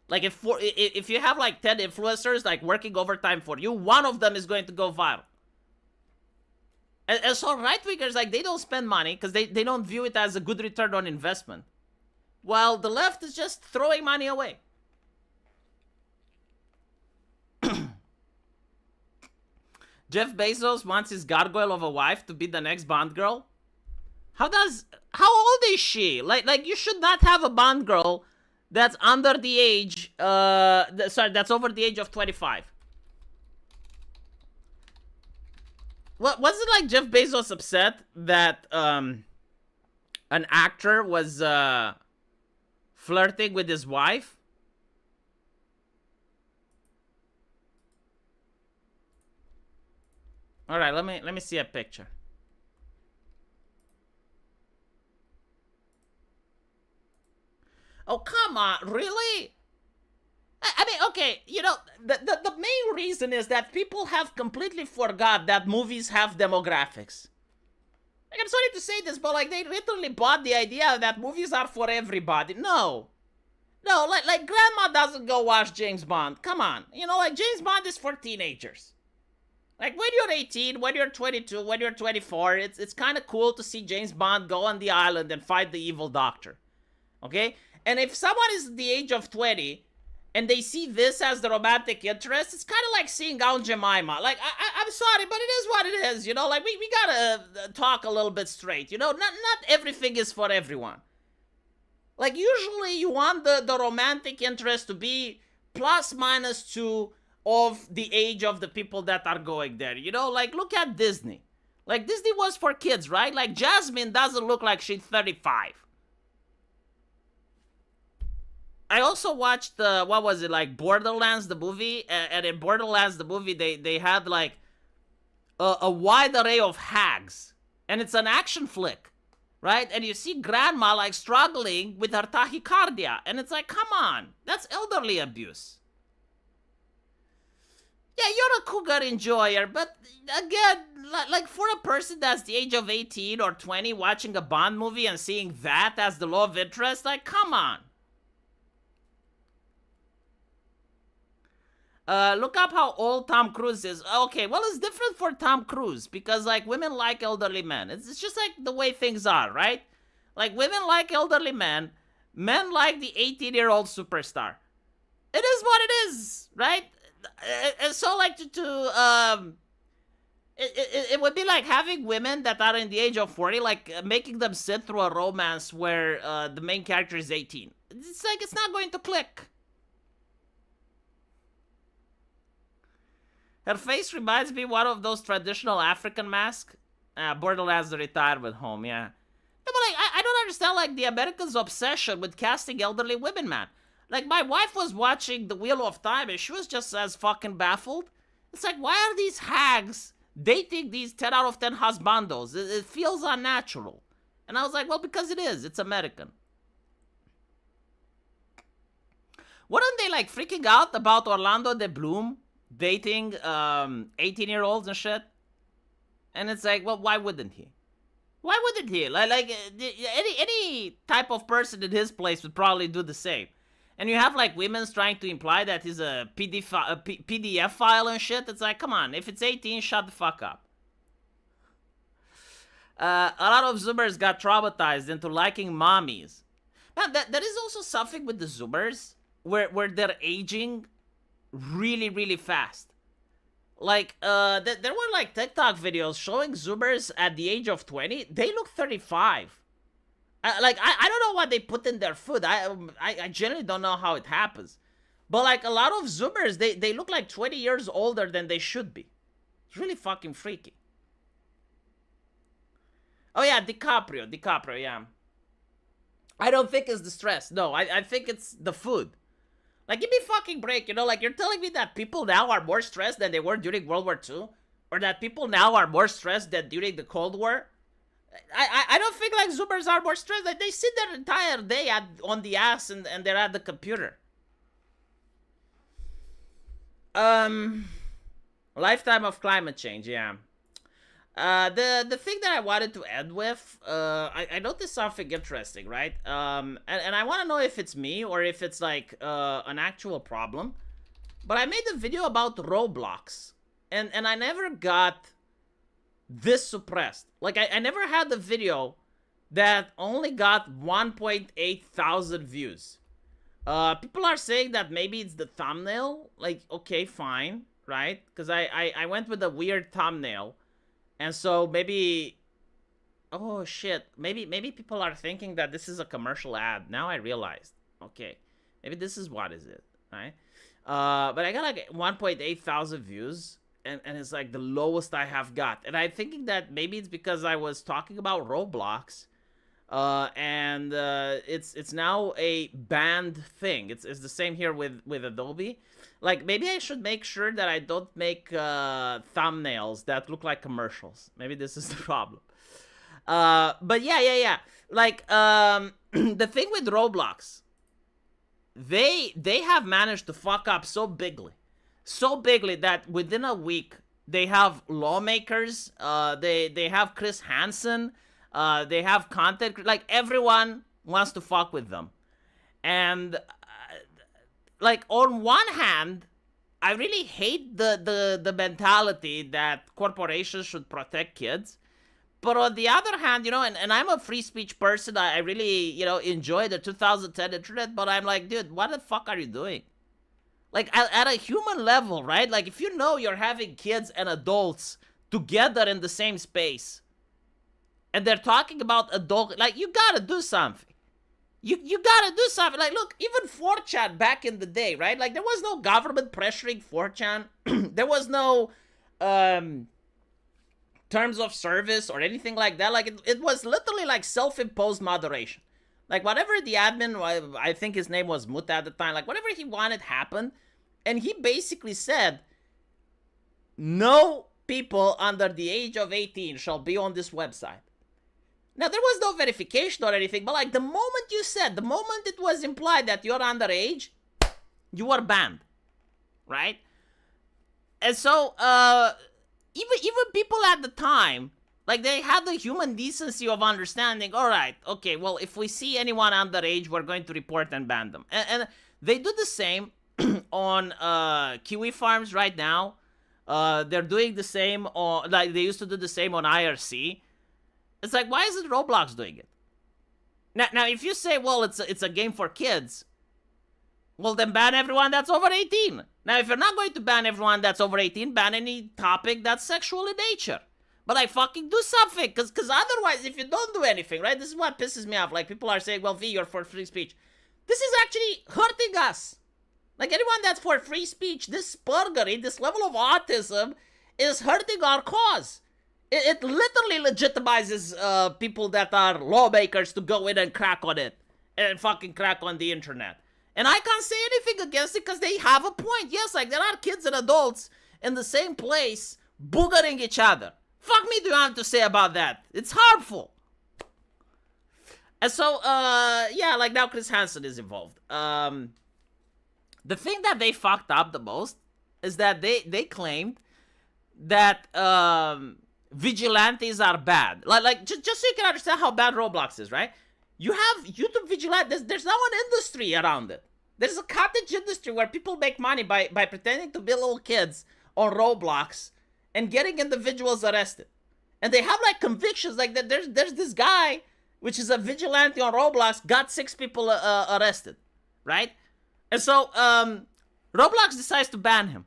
Like, if you have like 10 influencers like working overtime for you, one of them is going to go viral. And so right-wingers, like, they don't spend money because they don't view it as a good return on investment. While the left is just throwing money away. Jeff Bezos wants his gargoyle of a wife to be the next Bond girl. How old is she? Like you should not have a Bond girl that's under the age, that's over the age of 25. Wasn't like Jeff Bezos upset that an actor was flirting with his wife? All right, let me see a picture. come on, really? I mean, okay, you know, the main reason is that people have completely forgot that movies have demographics. Like, I'm sorry to say this, but like, they literally bought the idea that movies are for everybody. No, like grandma doesn't go watch James Bond. Come on, you know, like James Bond is for teenagers. Like when you're 18, when you're 22, when you're 24, it's kind of cool to see James Bond go on the island and fight the evil doctor. Okay, and if someone is the age of 20 and they see this as the romantic interest, it's kind of like seeing Aunt Jemima. Like, I'm sorry, but it is what it is, you know? Like, we gotta talk a little bit straight, you know? Not everything is for everyone. Like, usually you want the romantic interest to be plus minus 2 of the age of the people that are going there, you know? Like, look at Disney. Like, Disney was for kids, right? Like, Jasmine doesn't look like she's 35. I also watched what was it, like Borderlands the movie, and in Borderlands the movie they had like a wide array of hags, and it's an action flick, right? And you see grandma like struggling with her tachycardia, and it's like, come on, that's elderly abuse. Yeah, you're a cougar enjoyer, but again, like for a person that's the age of 18 or 20 watching a Bond movie and seeing that as the love interest, like, come on. Look up how old Tom Cruise is. Okay, well, it's different for Tom Cruise because, like, women like elderly men. It's just like the way things are, right? Like, women like elderly men. Men like the 18-year-old superstar. It is what it is, right? And so, like, it would be like having women that are in the age of 40, like, making them sit through a romance where the main character is 18. It's like, it's not going to click. Her face reminds me one of those traditional African masks. Borderlands the retirement home, yeah. No, but like, I don't understand, like, the Americans' obsession with casting elderly women, man. Like, my wife was watching The Wheel of Time, and she was just as fucking baffled. It's like, why are these hags dating these 10 out of 10 husbandos? It feels unnatural. And I was like, well, because it is. It's American. Weren't they, like, freaking out about Orlando de Bloom dating 18-year-olds and shit? And it's like, well, why wouldn't he? Why wouldn't he? Like any type of person in his place would probably do the same. And you have like women's trying to imply that he's a PDF file and shit. It's like, come on, if it's 18, shut the fuck up. A lot of Zoomers got traumatized into liking mommies. Now, that is also something with the Zoomers where they're aging really, really fast. Like, there were like TikTok videos showing Zoomers at the age of 20. They look 35. I don't know what they put in their food. I generally don't know how it happens. But like a lot of Zoomers, they look like 20 years older than they should be. It's really fucking freaky. Oh yeah, DiCaprio, yeah. I don't think it's the stress. No, I think it's the food. Like, give me a fucking break, you know? Like, you're telling me that people now are more stressed than they were during World War II? Or that people now are more stressed than during the Cold War? I don't think, like, Zoomers are more stressed. Like, they sit their entire day on the ass and they're at the computer. Lifetime of climate change, yeah. The thing that I wanted to end with, I noticed something interesting, right? And I want to know if it's me or if it's like an actual problem. But I made a video about Roblox, and I never got this suppressed. Like, I never had a video that only got 1.8 thousand views. People are saying that maybe it's the thumbnail. Like, okay, fine, right? Because I went with a weird thumbnail. And so maybe, oh shit, maybe people are thinking that this is a commercial ad. Now I realized, okay, maybe this is what is it, right? But I got like 1.8 thousand views, and it's like the lowest I have got. And I'm thinking that maybe it's because I was talking about Roblox, and it's now a banned thing. It's the same here with Adobe. Like, maybe I should make sure that I don't make thumbnails that look like commercials. Maybe this is the problem. But yeah. Like, the thing with Roblox they have managed to fuck up so bigly that within a week they have lawmakers, they have Chris Hansen, they have content, like everyone wants to fuck with them. And like on one hand, I really hate the mentality that corporations should protect kids. But on the other hand, and I'm a free speech person. I really, enjoy the 2010 internet. But I'm like, dude, what the fuck are you doing? Like, at a human level, right? Like, if you know you're having kids and adults together in the same space, and they're talking about adult, like, you gotta do something. You gotta do something. Like, look, even 4chan back in the day, right? Like, there was no government pressuring 4chan. There was no terms of service or anything like that. Like, it was literally like self-imposed moderation. Like, whatever the admin, I think his name was Muta at the time, like, whatever he wanted happened. And he basically said, no people under the age of 18 shall be on this website. Now, there was no verification or anything, but like the moment it was implied that you're underage, you were banned, right? And so, even people at the time, like, they had the human decency of understanding, all right, okay, well, if we see anyone underage, we're going to report and ban them. And they do the same on Kiwi farms right now. They're doing the same on, like, they used to do the same on IRC. It's like, why isn't Roblox doing it? Now, if you say, well, it's a game for kids, well, then ban everyone that's over 18. Now, if you're not going to ban everyone that's over 18, ban any topic that's sexual in nature. But, like, fucking do something, because otherwise, if you don't do anything, right, this is what pisses me off. Like, people are saying, well, V, you're for free speech. This is actually hurting us. Like, anyone that's for free speech, this spurgery, this level of autism is hurting our cause. It literally legitimizes people that are lawmakers to go in and crack on it. And fucking crack on the internet. And I can't say anything against it because they have a point. Yes, like, there are kids and adults in the same place boogering each other. Fuck me do you have to say about that? It's harmful. And so, yeah, like, now Chris Hansen is involved. The thing that they fucked up the most is that they claimed that vigilantes are bad. Like just so you can understand how bad Roblox is, right? You have YouTube vigilantes. There's now an industry around it. There's a cottage industry where people make money by pretending to be little kids on Roblox and getting individuals arrested. And they have, like, convictions. Like, there's this guy, which is a vigilante on Roblox, got 6 people arrested, right? And so Roblox decides to ban him.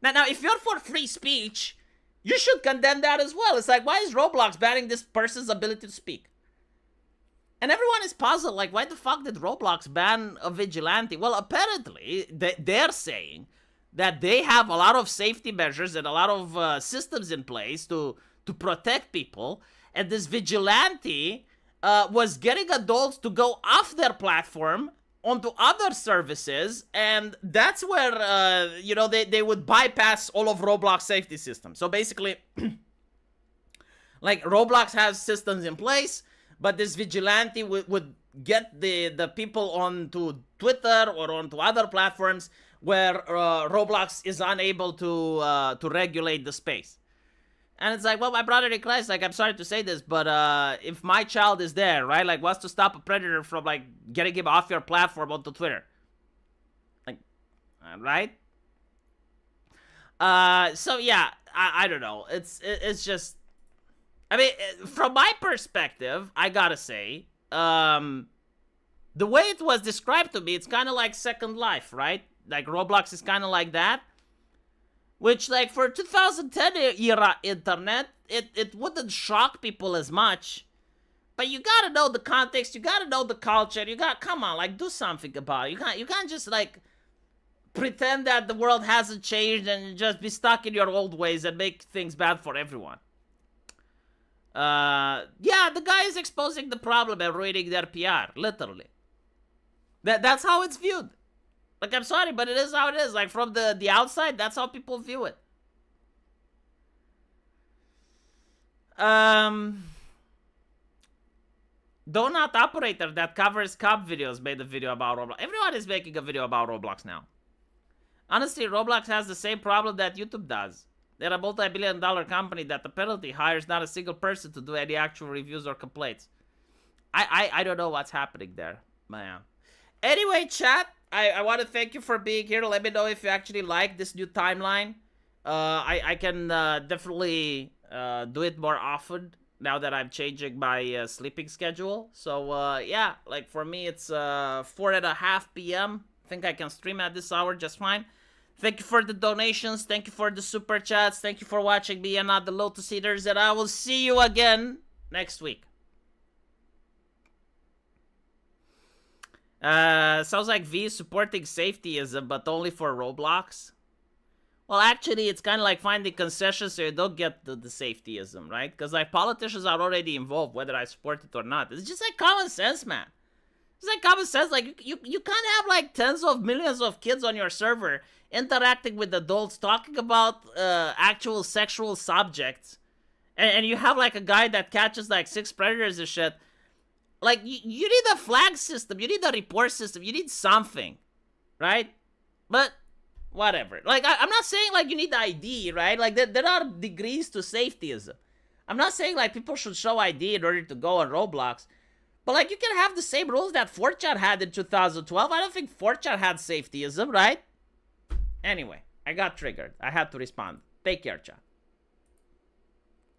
Now, if you're for free speech, you should condemn that as well. It's like, why is Roblox banning this person's ability to speak? And everyone is puzzled, like, why the fuck did Roblox ban a vigilante? Well, apparently, they're saying that they have a lot of safety measures and a lot of systems in place to protect people. And this vigilante was getting adults to go off their platform onto other services, and that's where, they would bypass all of Roblox safety systems. So basically, like, Roblox has systems in place, but this vigilante would get the people onto Twitter or onto other platforms where Roblox is unable to regulate the space. And it's like, well, my brother in Christ, like, I'm sorry to say this, but if my child is there, right, like, what's to stop a predator from, like, getting him off your platform onto Twitter? Like, right? So, yeah, I don't know. It's just, I mean, from my perspective, I gotta say, the way it was described to me, it's kind of like Second Life, right? Like, Roblox is kind of like that. Which, like, for 2010 era internet, it wouldn't shock people as much. But you gotta know the context, you gotta know the culture, come on, like, do something about it. You can't just, like, pretend that the world hasn't changed and just be stuck in your old ways and make things bad for everyone. Yeah, the guy is exposing the problem and ruining their PR, literally. That's how it's viewed. Like, I'm sorry, but it is how it is. Like, from the outside, that's how people view it. Donut operator that covers cop videos made a video about Roblox. Everyone is making a video about Roblox now. Honestly, Roblox has the same problem that YouTube does. They're a multi-billion-dollar company that apparently hires not a single person to do any actual reviews or complaints. I don't know what's happening there, man. Anyway, chat, I want to thank you for being here. Let me know if you actually like this new timeline. I can definitely do it more often now that I'm changing my sleeping schedule. So, yeah, like for me, it's 4:30 p.m. I think I can stream at this hour just fine. Thank you for the donations. Thank you for the super chats. Thank you for watching me and not the Lotus Eaters. And I will see you again next week. Sounds like V is supporting safetyism, but only for Roblox. Well, actually, it's kind of like finding concessions so you don't get the safetyism, right? Because like politicians are already involved, whether I support it or not. It's just like common sense, man. It's like common sense. Like you can't have like tens of millions of kids on your server interacting with adults, talking about actual sexual subjects, and you have like a guy that catches like 6 predators and shit. Like you need a flag system, you need a report system, you need something, right? But whatever. Like I'm not saying like you need the ID, right? Like there are degrees to safetyism. I'm not saying like people should show ID in order to go on Roblox. But like you can have the same rules that 4chan had in 2012. I don't think 4chan had safetyism, right? Anyway, I got triggered. I had to respond. Take care, chat.